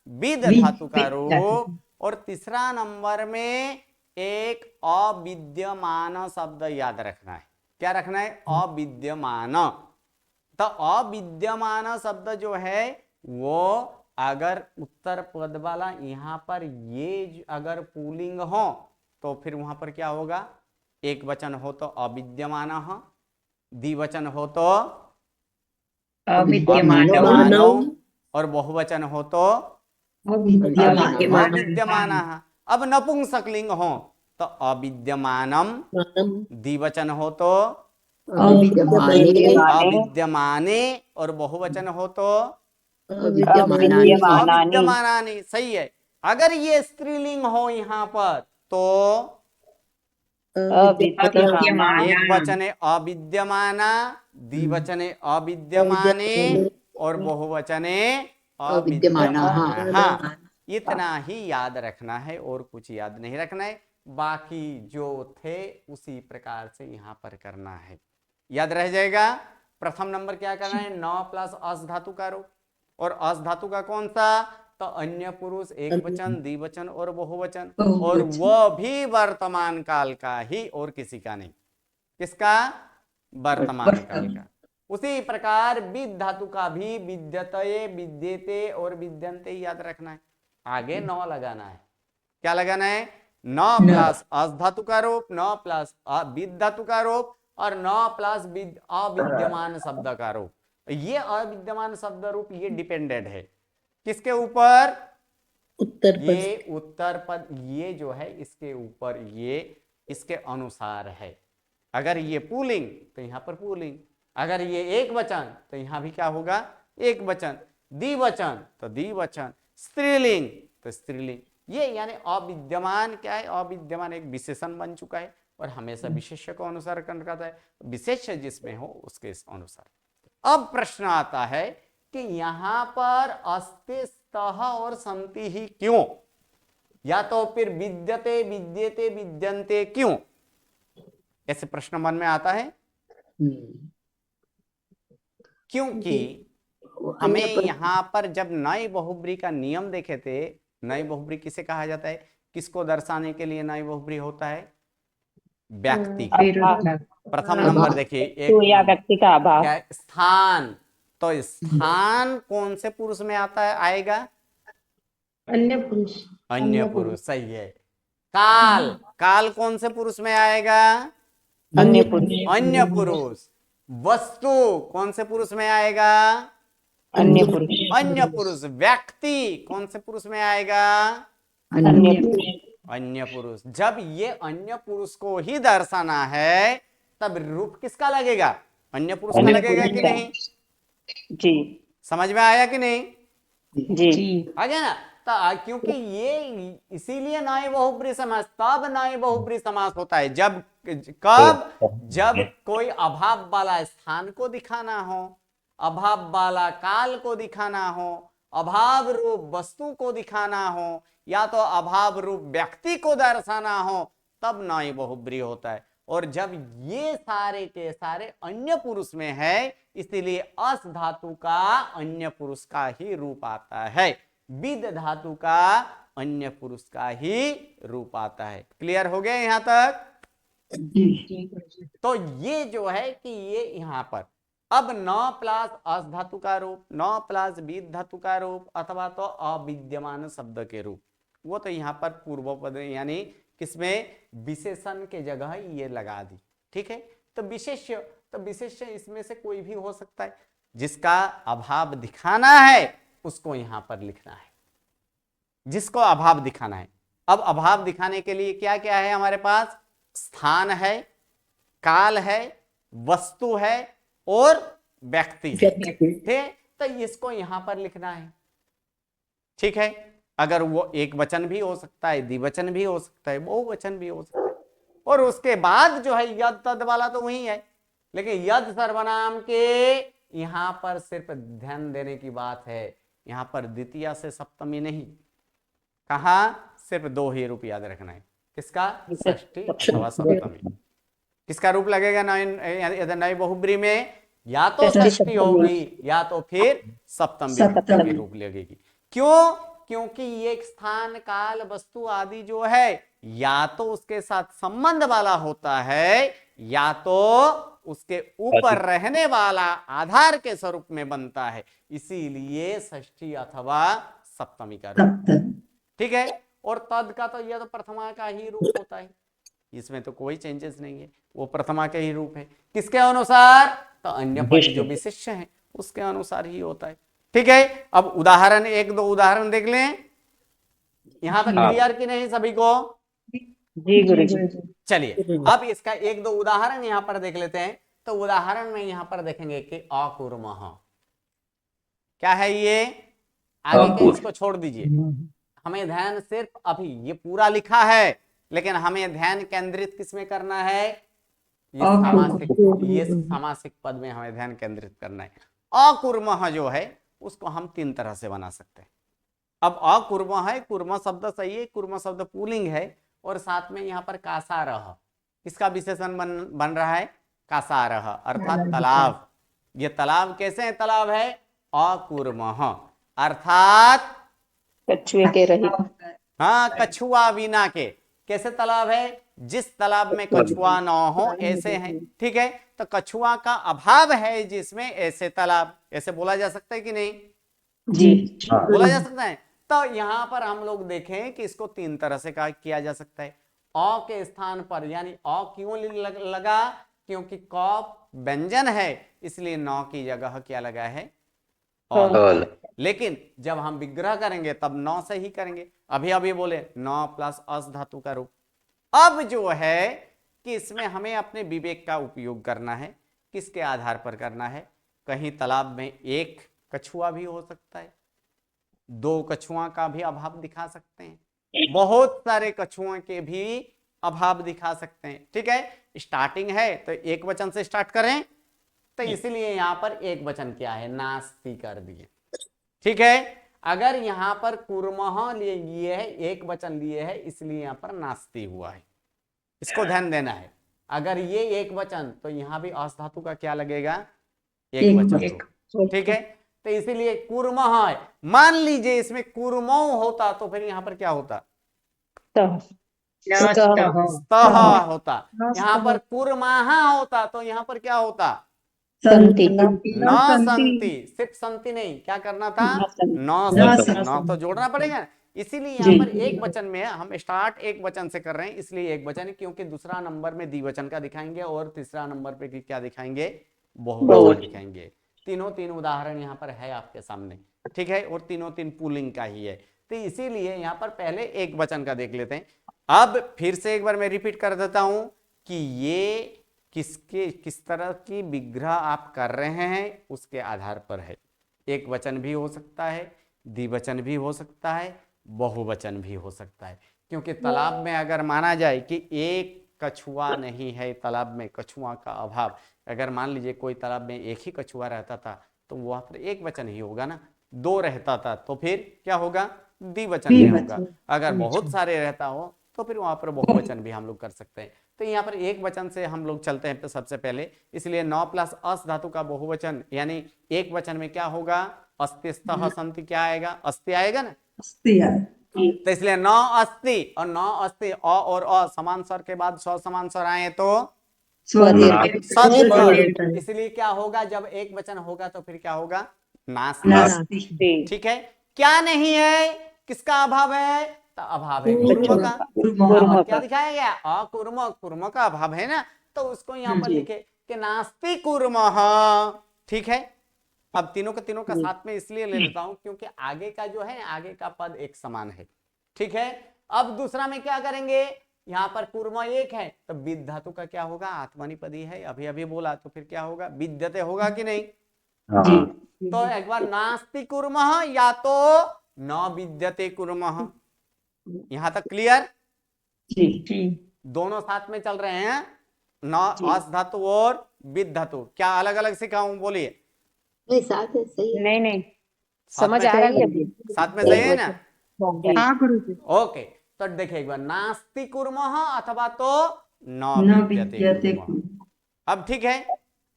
विद धातु का रूप, और तीसरा नंबर में एक अविद्यमान शब्द याद रखना है। क्या रखना है? अविद्यमान। तो अविद्यमान शब्द जो है वो अगर उत्तर पद वाला यहां पर ये अगर पुल्लिंग हो तो फिर वहां पर क्या होगा? एक वचन हो तो अविद्यमान, द्विवचन हो तो अविद्यमान, और बहुवचन हो तो अविद्यमान। अब नपुंसकलिंग हो तो अविद्यमानम, द्विवचन हो तो अविद्यमाने, और बहुवचन हो तो अविद्यमानानि। सही है। अगर ये स्त्रीलिंग हो यहाँ पर तो एक वचने अविद्यमाना, द्विवचने अविद्यमाने, और बहुवचने अविद्यमाना। इतना ही याद रखना है और कुछ याद नहीं रखना है। बाकी जो थे उसी प्रकार से यहाँ पर करना है, याद रह जाएगा। प्रथम नंबर क्या करना है? 9 प्लस अस धातु का रूप, और अस धातु का कौन सा? तो अन्य पुरुष एक वचन, द्विवचन और बहुवचन, और वह भी वर्तमान काल का ही और किसी का नहीं। किसका? वर्तमान काल का। उसी प्रकार विद धातु का भी विद्यते, विद्येते और विद्यन्ते याद रखना है। आगे 9 लगाना है। क्या लगाना है? 9 प्लस अस धातु का रूप, 9 प्लस विद धातु का रूप, और 9 प्लस अविद्यमान शब्द का रूप। ये अविद्यमान शब्द रूप ये डिपेंडेंट है किसके ऊपर? उत्तर पद। ये उत्तर पद, ये जो है इसके ऊपर, ये इसके अनुसार है। अगर ये पुल्लिंग तो यहाँ पर पुल्लिंग, अगर ये एक वचन तो यहाँ भी क्या होगा? एक वचन, द्विवचन तो द्विवचन, स्त्रीलिंग तो स्त्रीलिंग। ये यानी अविद्यमान क्या है? अविद्यमान एक विशेषण बन चुका है, और हमेशा विशेष्य को अनुसार करता है। विशेष्य जिसमें हो उसके अनुसार। अब प्रश्न आता है कि यहां पर अस्ति, स्तः और संति ही क्यों? या तो फिर विद्यते, विद्येते, विद्यन्ते क्यों? ऐसे प्रश्न मन में आता है। क्योंकि हमें यहाँ पर जब नई बहुब्री का नियम देखे थे, नई बहुब्री किसे कहा जाता है? किसको दर्शाने के लिए नई बहुब्री होता है? व्यक्ति। प्रथम नंबर देखिए, एक व्यक्ति का अभाव, क्या? स्थान। तो स्थान कौन से पुरुष में आता है? आएगा अन्य पुरुष। अन्य पुरुष, सही है। काल, काल कौन से पुरुष में आएगा? अन्य पुरुष, अन्य पुरुष। वस्तु कौन से पुरुष में आएगा? अन्य पुरुष, अन्य पुरुष। व्यक्ति कौन से पुरुष में आएगा? अन्य पुरुष, अन्य पुरुष। जब ये अन्य पुरुष को ही दर्शाना है तब रूप किसका लगेगा? अन्य पुरुष का लगेगा कि नहीं? जी। समझ में आया कि नहीं? जी। आ गया ना। तो क्योंकि ये इसीलिए नए बहुब्री समास, तब नए बहुब्री समास होता है जब जब कोई अभाव वाला स्थान को दिखाना हो, अभाव वाला काल को दिखाना हो, अभाव रूप वस्तु को दिखाना हो, या तो अभाव रूप व्यक्ति को दर्शाना हो, तब नए बहुब्री होता है। और जब ये सारे के सारे अन्य पुरुष में है, इसलिए अस धातु का अन्य पुरुष का ही रूप आता है, विद धातु का अन्य पुरुष का ही रूप आता है। क्लियर हो गया यहां तक? तो ये जो है कि ये यहां पर अब न प्लस अस धातु का रूप, न प्लस बीज धातु का रूप, अथवा तो अविद्यमान शब्द के रूप, वो तो यहाँ पर पूर्व पद यानी किसमें विशेषण के जगह ये लगा दी। ठीक है, तो विशेष्य, तो विशेष्य इसमें से कोई भी हो सकता है, जिसका अभाव दिखाना है उसको यहाँ पर लिखना है, जिसको अभाव दिखाना है। अब अभाव दिखाने के लिए क्या क्या है हमारे पास? स्थान है, काल है, वस्तु है और व्यक्ति है। ठीक है, तो इसको यहां पर लिखना है। ठीक है, अगर वो एक वचन भी हो सकता है, द्विवचन भी हो सकता है, बहुवचन भी हो सकता है, और उसके बाद जो है यद तद वाला तो वही है, लेकिन यद सर्वनाम के यहां पर सिर्फ ध्यान देने की बात है, यहां पर द्वितीय से सप्तमी नहीं, कहा सिर्फ दो ही रूप याद रखना है। किसका? षष्ठी अथवा सप्तमी। किसका रूप लगेगा नई बहुब्री में? या तो षष्ठी होगी या तो फिर सप्तमी की रूप लगेगी। क्यों? क्योंकि ये स्थान काल वस्तु आदि जो है या तो उसके साथ संबंध वाला होता है या तो उसके ऊपर रहने वाला आधार के स्वरूप में बनता है, इसीलिए षष्ठी अथवा सप्तमी का रूप। ठीक है, और तद का तो यह तो प्रथमा का ही रूप होता है, इसमें तो कोई चेंजेस नहीं है, वो प्रथमा के ही रूप है। किसके अनुसार? तो अन्य पद जो विशेष्य है उसके अनुसार ही होता है। ठीक है, अब उदाहरण, एक दो उदाहरण देख लें। यहां तक क्लियर कि नहीं सभी को? जी गुरुजी। चलिए अब इसका एक दो उदाहरण यहां पर देख लेते हैं। तो उदाहरण में यहां पर देखेंगे कि अकुर्मः क्या है ये, आगे के इसको छोड़ दीजिए, हमें ध्यान सिर्फ अभी ये पूरा लिखा है, लेकिन हमें ध्यान केंद्रित किसमें करना है? ये सामासिक पद में हमें ध्यान केंद्रित करना है। अकुर्मः जो है उसको हम तीन तरह से बना सकते हैं। अब अकुर्मः है, कुर्म शब्द सही है, कुर्म शब्द पुल्लिंग है, और साथ में यहाँ पर कासारह, किसका विशेषण बन रहा है? कासारह, अर्थात तालाब। ये तालाब कैसे है? तालाब है अकुर्मः, अर्थात कछुए के रहित। हाँ, कछुआ बिना के। कैसे तालाब है? जिस तालाब में कछुआ न हो ऐसे हैं। ठीक है, तो कछुआ का अभाव है जिसमें ऐसे तालाब, ऐसे बोला जा सकता है कि नहीं? जी बोला जा सकता है। तो यहां पर हम लोग देखें कि इसको तीन तरह से किया जा सकता है। अ के स्थान पर, यानी अ क्यों लगा? क्योंकि क व्यंजन है, इसलिए न की जगह क्या लगा है? ऑल। लेकिन जब हम विग्रह करेंगे तब न से ही करेंगे। अभी अभी बोले न प्लस अस धातु का रूप। अब जो है कि इसमें हमें अपने विवेक का उपयोग करना है। किसके आधार पर करना है? कहीं तालाब में एक कछुआ भी हो सकता है, दो कछुआ का भी अभाव दिखा सकते हैं, बहुत सारे कछुओं के भी अभाव दिखा सकते हैं। ठीक है, स्टार्टिंग है तो एक वचन से स्टार्ट करें, तो इसलिए यहां पर एक वचन क्या है? नास्ति कर दिए। ठीक है, अगर यहां पर कुर्मः लिए है, एक वचन लिए है, इसलिए यहां पर नास्ति हुआ है, इसको ध्यान देना है। अगर ये एक वचन तो यहां भी अस धातु का क्या लगेगा? एक वचन। ठीक है, तो इसीलिए कुर्मः है। मान लीजिए इसमें कुर्मो होता तो फिर यहां पर क्या होता? स्तः होता। यहां पर कुर्माहा होता तो यहां पर क्या होता? संति। न संति। सिर्फ संति नहीं, क्या करना था? न संति। न तो जोड़ना पड़ेगा। इसीलिए यहाँ पर एक वचन में, हम स्टार्ट एक वचन से कर रहे हैं, इसलिए एक वचन, क्योंकि दूसरा नंबर में द्विवचन का दिखाएंगे और तीसरा नंबर पे क्या दिखाएंगे? बहुवचन दिखाएंगे। तीनों तीन उदाहरण यहाँ पर है आपके सामने। ठीक है, और तीनों तीन पुल्लिंग का ही है, तो इसीलिए यहाँ पर पहले एक वचन का देख लेते हैं। अब फिर से एक बार मैं रिपीट कर देता हूं कि ये किस तरह की विग्रह आप कर रहे हैं उसके आधार पर है। एक वचन भी हो सकता है, द्विवचन भी हो सकता है, बहुवचन भी हो सकता है। क्योंकि तालाब में अगर माना जाए कि एक कछुआ नहीं है, तालाब में कछुआ का अभाव, अगर मान लीजिए कोई तालाब में एक ही कछुआ रहता था तो वहां पर एक वचन ही होगा ना। दो रहता था तो फिर क्या होगा? द्विवचन ही होगा। अगर बहुत सारे रहता हो तो फिर वहां पर बहुवचन भी हम लोग कर सकते हैं। तो यहाँ पर एक वचन से हम लोग चलते हैं सबसे पहले, इसलिए न प्लस अस धातु का बहुवचन, यानी एक वचन में क्या होगा? अस्तिस्तः संति क्या आएगा? अस्ति आएगा ना। तो इसलिए न अस्ति, और न अस्ति अ और अ समान स्वर के बाद स समान स्वर आए तो स्वदीर्घ सदीर्घ। इसलिए क्या होगा, जब एक वचन होगा तो फिर क्या होगा, नास्ति। ठीक है, क्या नहीं है, किसका अभाव है, तो अभाव है कुर्म का। और क्या दिखाया गया, अकुर्म, कुर्म का अभाव है ना, तो उसको यहाँ पर लिखे कि नास्ति कुर्मः। ठीक है, अब तीनों का साथ में इसलिए ले लेता हूं क्योंकि आगे का जो है, आगे का पद एक समान है। ठीक है, अब दूसरा में क्या करेंगे, यहाँ पर कुर्म एक है तो विद धातु का क्या होगा, आत्मनिपदी है, अभी अभी बोला, तो फिर क्या होगा, विद्यते होगा कि नहीं। हाँ तो एक बार नास्ति कुर्मः या तो न विद्यते कुर्मः। यहां तक क्लियर, दोनों साथ में चल रहे हैं, न अस धातु और विद धातु। क्या अलग अलग सिखाऊं, बोलिए। नहीं, साथ है, सही है। नहीं साथ समझ में आ रही है अभी। साथ में सही है ना। हाँ ओके, तो देखिए एक बार, नास्ति कुर्मः अथवा तो न विद्यते कुर्मः। अब ठीक है,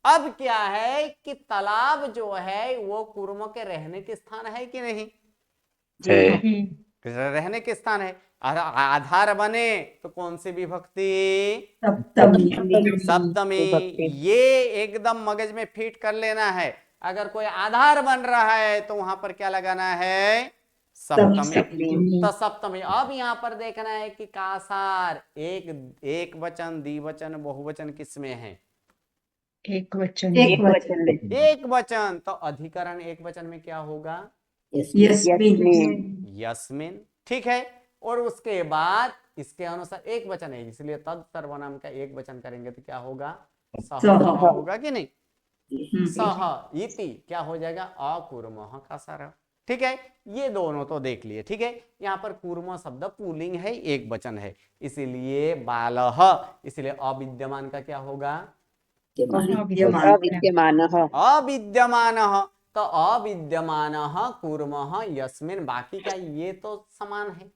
अब क्या है कि तालाब जो है वो कुर्म के रहने के स्थान है कि नहीं, रहने के स्थान है। आधार बने तो कौन सी विभक्ति, सप्तमी। ये एकदम मगज में फिट कर लेना है, अगर कोई आधार बन रहा है तो वहां पर क्या लगाना है, सप्तमी। तो सप्तमी। अब यहाँ पर देखना है कि कासार एक वचन, द्विवचन, बहुवचन किसमें है, एक वचन एक वचन। तो अधिकरण एक वचन में क्या होगा, यस्मिन। ठीक है, और उसके बाद इसके अनुसार एक वचन है, इसलिए तद सर्वनाम का एक वचन करेंगे तो क्या होगा, सह होगा कि नहीं, सह इति क्या हो जाएगा, अकुर्मः का सारा। ठीक है, ये दोनों तो देख लिए। ठीक है, यहाँ पर कुर्म शब्द पुल्लिंग है, एक वचन है, इसीलिए बालः, इसलिए अविद्यमान का क्या होगा, अविद्यमानः। तो अविद्यमानः कुर्मः यस्मिन, बाकी का ये तो समान है।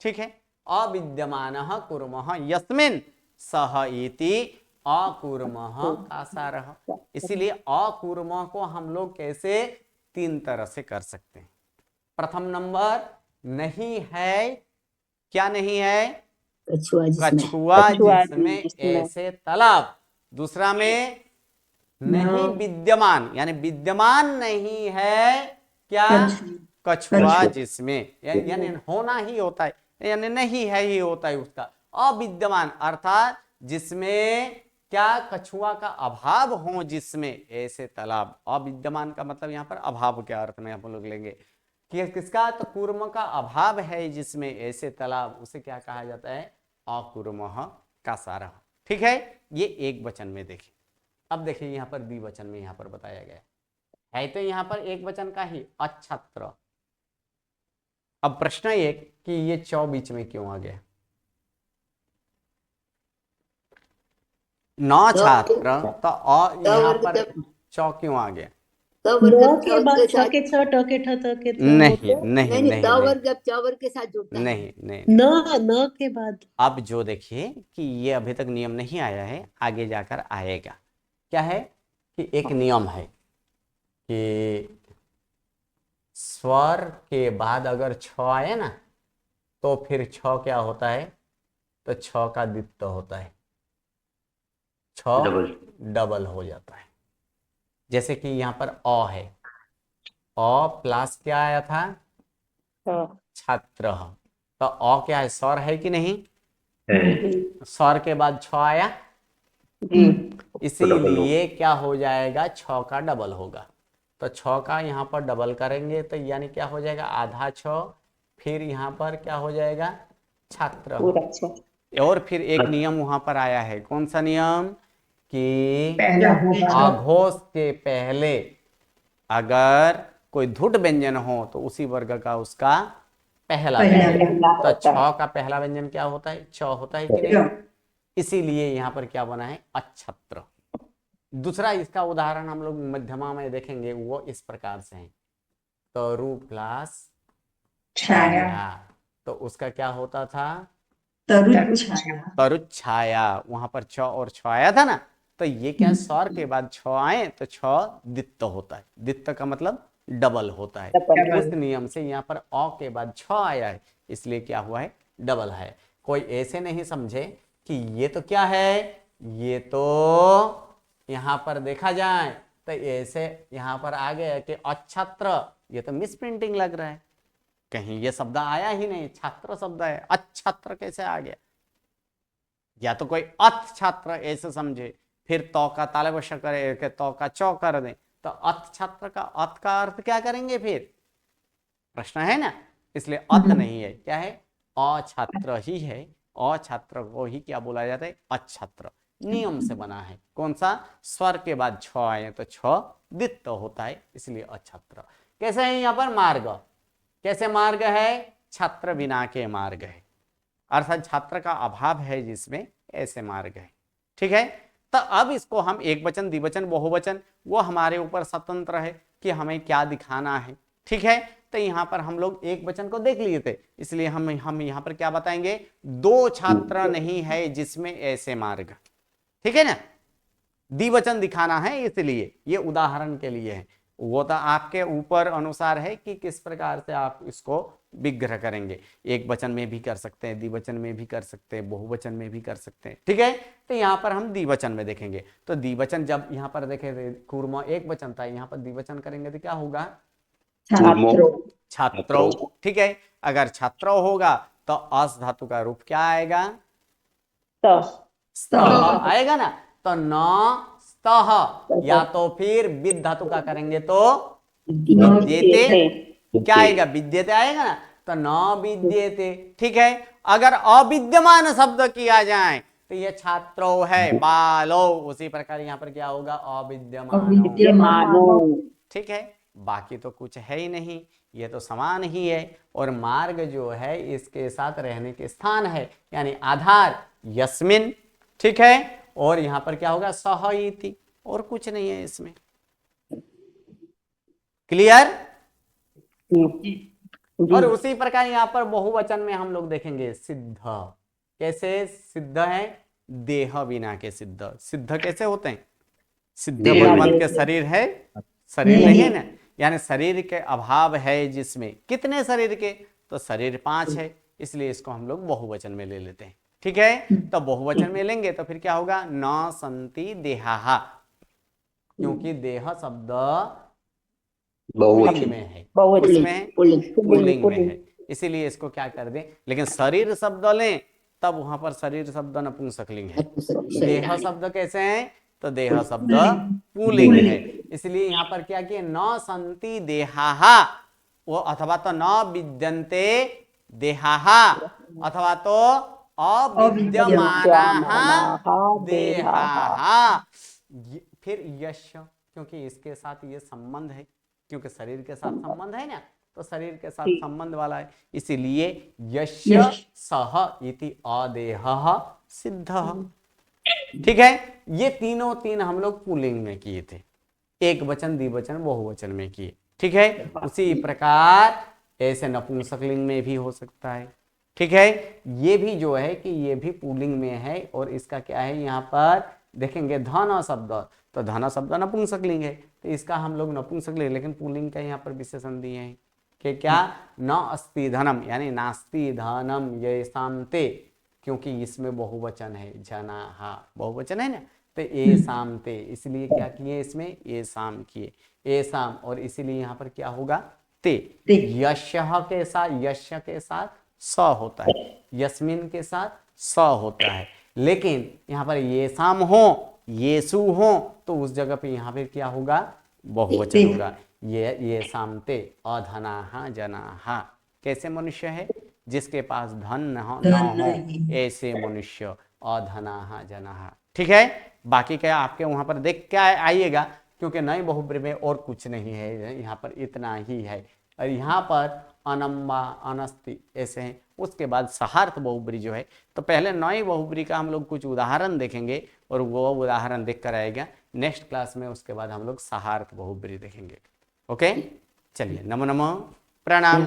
ठीक है, अविद्यमानः कुर्मः यस्मिन सह इति अकुर्मः कासारः। इसलिए अकुर्मः को हम लोग कैसे, तीन तरह से कर सकते हैं। प्रथम नंबर, नहीं है, क्या नहीं है, कछुआ जिसमें ऐसे तालाब। दूसरा में नहीं विद्यमान, यानी विद्यमान नहीं है क्या, कछुआ जिसमें, यानी होना ही होता है, यानी नहीं है ही होता है उसका। अविद्यमान अर्थात जिसमें क्या, कछुआ का अभाव हो, जिसमें ऐसे तालाब। अविद्यमान का मतलब यहाँ पर अभाव के अर्थ में हम लोग लेंगे कि किसका, तो कुर्म का अभाव है जिसमें ऐसे तालाब, उसे क्या कहा जाता है, अकुर्मः कासारः। ठीक है, ये एक वचन में देखिए। अब देखिए यहाँ पर द्विवचन में यहाँ पर बताया गया है तो यहाँ पर एक वचन का ही, अछत्र। अब प्रश्न ये कि ये चौ बीच में क्यों आ गया, न छात्र, तो यहाँ पर चौ क्यों आ गया, नहीं के साथ जुड़ता है। नहीं, न के बाद। अब जो देखिए कि ये अभी तक नियम नहीं आया है, आगे जाकर आएगा। क्या है कि एक नियम है कि स्वर के बाद अगर छ आए ना, तो फिर छ क्या होता है, तो छ का द्वित्व होता है, छ डबल हो जाता है। जैसे कि यहाँ पर अ है, अ प्लस क्या आया था, छात्र। तो अ क्या है, स्वर है कि नहीं, स्वर के बाद छ आया, इसीलिए क्या हो जाएगा, छ का डबल होगा। तो छ का यहाँ पर डबल करेंगे तो यानी क्या हो जाएगा, आधा छ, फिर यहाँ पर क्या हो जाएगा, छात्र। और फिर एक नियम वहां पर आया है, कौन सा नियम, कि आघोष के पहले अगर कोई धुट व्यंजन हो तो उसी वर्ग का उसका पहला व्यंजन। तो छ का पहला व्यंजन क्या होता है, छ होता है कि नहीं, इसीलिए यहाँ पर क्या बना है, अछत्र। दूसरा इसका उदाहरण हम लोग मध्यमा में देखेंगे, वो इस प्रकार से है, तरु प्लस छाया। तो उसका क्या होता था, तरुच्छाया। वहां पर छ और छ आया था ना, तो ये क्या, स्वर के बाद छ आए तो छ द्वित्व होता है, द्वित्व का मतलब डबल होता है। उस नियम से यहाँ पर अ के बाद छ आया है, इसलिए क्या हुआ है, डबल है। कोई ऐसे नहीं समझे कि ये तो क्या है, ये तो यहां पर देखा जाए तो ऐसे यहां पर आ गया कि अछत्र, ये तो मिस प्रिंटिंग लग रहा है, कहीं ये शब्द आया ही नहीं, छात्र शब्द है, अछत्र कैसे आ गया? या तो कोई अथ छात्र ऐसे समझे, फिर तो का तालवश करे कि तो का चौ कर दे, तो अथ छात्र का अथ का अर्थ क्या करेंगे फिर? प्रश्न है ना, इसलिए अथ नहीं है, क्या है? अछात्र ही है। अछात्र को ही क्या बोला जाता है? अछात्र। नियम से बना है, कौन सा? स्वर के बाद छ आए तो छ दित्त होता है, इसलिए अछात्र। कैसे है यहाँ पर मार्ग? कैसे मार्ग है? छात्र बिना के मार्ग है, अर्थात छात्र का अभाव है जिसमें, ऐसे मार्ग है। ठीक है, तो अब इसको हम एक वचन, द्विवचन, बहुवचन, वो हमारे ऊपर स्वतंत्र है कि हमें क्या दिखाना है। ठीक है, तो यहाँ पर हम लोग एक वचन को देख लिए थे, इसलिए हम यहाँ पर क्या बताएंगे? दो छात्र नहीं है जिसमें ऐसे मार्ग। ठीक है ना, द्विवचन दिखाना है, इसलिए ये उदाहरण के लिए है, वो तो आपके ऊपर अनुसार है कि किस प्रकार से आप इसको विग्रह करेंगे। एक वचन में भी कर सकते हैं, द्विवचन में भी कर सकते हैं, बहुवचन में भी कर सकते हैं। ठीक है, तो यहाँ पर हम द्विवचन में देखेंगे। तो द्विवचन जब यहाँ पर देखे, कूर्म एक वचन था, यहाँ पर द्विवचन करेंगे तो क्या होगा? छात्रों। ठीक है, अगर छात्रों होगा तो अस धातु का रूप क्या आएगा? स्तः आएगा ना, तो न स्तः, या तो फिर विद धातु का करेंगे तो विद्येते, क्या आएगा? विद्येते आएगा ना, तो न विद्येते। ठीक है, अगर अविद्यमान शब्द किया जाए तो ये छात्रों है, बालो, उसी प्रकार यहाँ पर क्या होगा? अविद्यमानो। ठीक है, बाकी तो कुछ है ही नहीं, ये तो समान ही है। और मार्ग जो है इसके साथ रहने के स्थान है, यानी आधार यस्मिन। ठीक है, और यहां पर क्या होगा? सह इति, और कुछ नहीं है इसमें। क्लियर? और उसी प्रकार यहाँ पर बहुवचन में हम लोग देखेंगे सिद्ध। कैसे सिद्ध है? देह बिना के सिद्ध। सिद्ध कैसे होते हैं? सिद्ध भगवान के शरीर है, शरीर नहीं है ना, यानी शरीर के अभाव है जिसमें। कितने शरीर के? तो शरीर 5 है, इसलिए इसको हम लोग बहुवचन में ले लेते हैं। ठीक है, तो बहुवचन में लेंगे तो फिर क्या होगा? न संति देहा, क्योंकि देह शब्द पुल्लिंग में है, उसमें पुल्लिंग में है, इसीलिए इसको क्या कर दें। लेकिन शरीर शब्द लें तब वहां पर शरीर शब्द नपुंसकलिंग है। देह शब्द कैसे है? तो देह शब्द पुल्लिंग है, इसलिए यहाँ पर क्या किए? न संति देहा, वो अथवा तो न विद्यन्ते देहा, अथवा तो अविद्यमानः देहाः। फिर यश, क्योंकि इसके साथ ये संबंध है, क्योंकि शरीर के साथ संबंध है ना, तो शरीर के साथ संबंध वाला है, इसीलिए यस्य सह इति अदेहः सिद्धः। ठीक है, ये तीनों तीन हम लोग पुल्लिंग में किए थे, एक वचन, द्विवचन, बहुवचन में किए। ठीक है, उसी प्रकार ऐसे नपुंसकलिंग में भी हो सकता है। ठीक है, ये भी जो है कि ये भी पुल्लिंग में है, और इसका क्या है? यहाँ पर देखेंगे धन शब्द, तो धन शब्द नपुंसकलिंग है, तो इसका हम लोग नपुंसकलिंग, लेकिन पुल्लिंग का यहाँ पर विशेषण दिए हैं कि क्या? न अस्ति धनम, यानी नास्ति धनम येषां ते, क्योंकि इसमें बहुवचन है, जनाहा बहुवचन है ना, तो येषां ते, इसलिए क्या किए? इसमें येषां किए, येषां, और इसीलिए यहाँ पर क्या होगा? ते। यशः के साथ, यश के साथ स होता है, यस्मिन के साथ स होता है, लेकिन यहाँ पर येषां हो, येषु हो, तो उस जगह पे यहाँ पे क्या होगा? बहुवचन होगा। ये सामते अधनाहा जनाहा। कैसे मनुष्य है? जिसके पास धन न हो ऐसे मनुष्य, अधनाहा जनाहा। ठीक है, बाकी क्या आपके वहां पर देख क्या आइएगा, क्योंकि नए बहुब्री में और कुछ नहीं है, यहाँ पर इतना ही है। और यहाँ पर अनम्बा, अनस्ति ऐसे हैं। उसके बाद सहार्थ बहुब्री जो है, तो पहले नई बहुब्री का हम लोग कुछ उदाहरण देखेंगे, और वो उदाहरण देख कर आएगा नेक्स्ट क्लास में। उसके बाद हम लोग सहार्थ बहुब्री देखेंगे। ओके, चलिए, नमो नमो, प्रणाम।